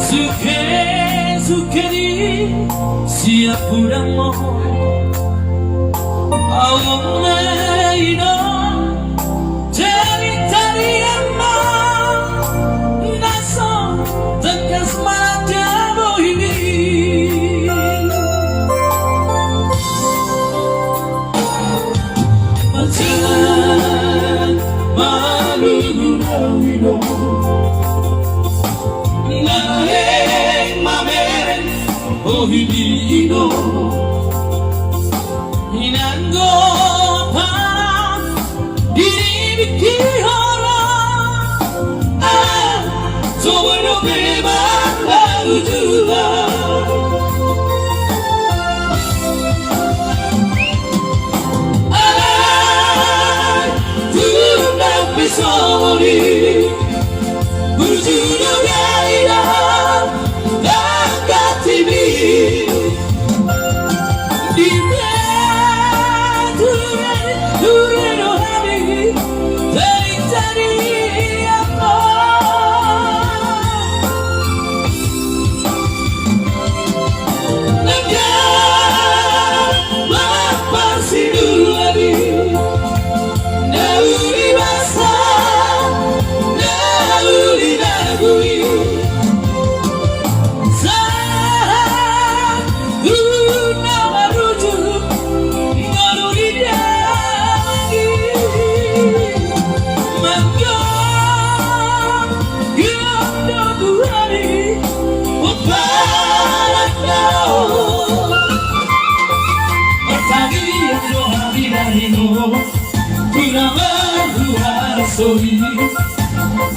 Suke-sukeni siap purang mohon awang maino cari-cari emang naso tegas malah ini macam malu guna-guna oh hindi ino hinanggo pa dinibikihara sobrang bebas lalu juga turun sampai sore berjuang gairah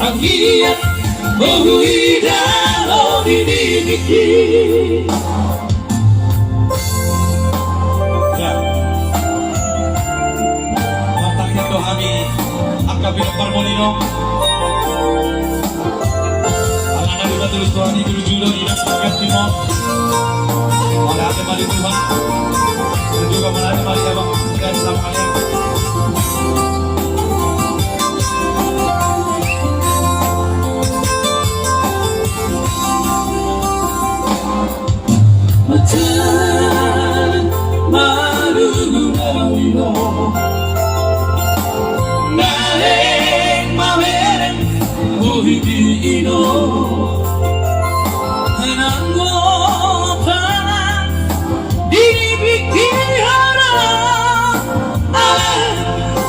Agia, oh ida, oh diniki. Ya, kontaknya tuh kami Akabino Parmolino. Anak-anak juga tulis Tuhan itu dulu di dalam Timor. Oleh Ate Mali Tuhan dan juga Ate Mali Abang dan sama kalian. Macam malu guna-guna naik maweren hindi ino nanggo panang dinibikihara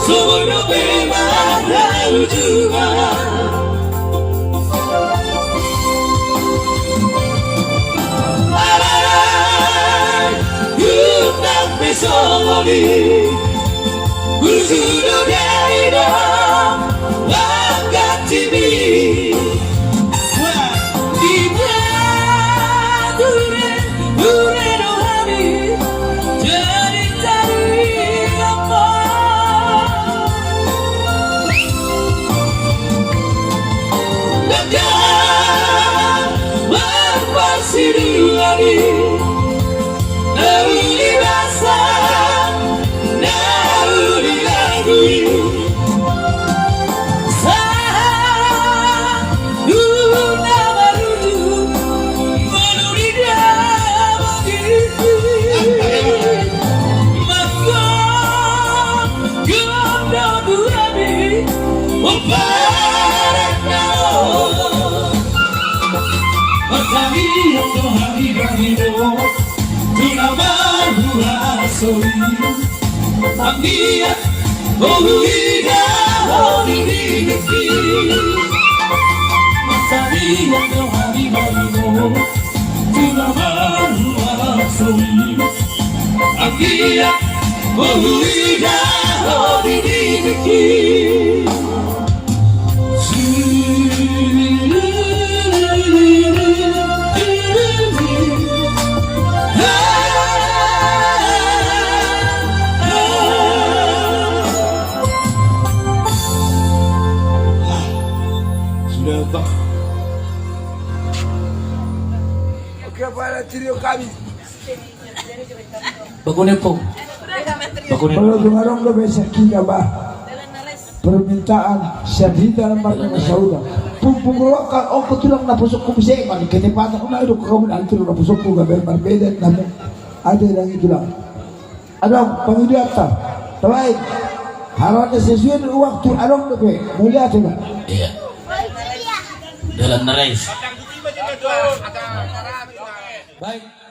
sobrang bebas lalu juga Somali berjuang gairah angkat TV di dure rohani jadi cari apa dan berpasir lagi Agia, oh ida, oh diniki. Sabia que eu amigo, tu na rua sorri. Agia, oh ida, oh diniki. Trio kami. Bagune po. Kalau dengarong lo besar kita bah. permintaan syahida lamar ng sauda. Pumpungulokan o kutulang napusok ko bisa man kinipata ko na ito kakamun antiro napusok ko gabay marbedan namin ada lang ito lang. Anong pangidiyata? Tawag harap na sesuai waktu anong nabi muli atin na. Iya. Dalam na race. Baik.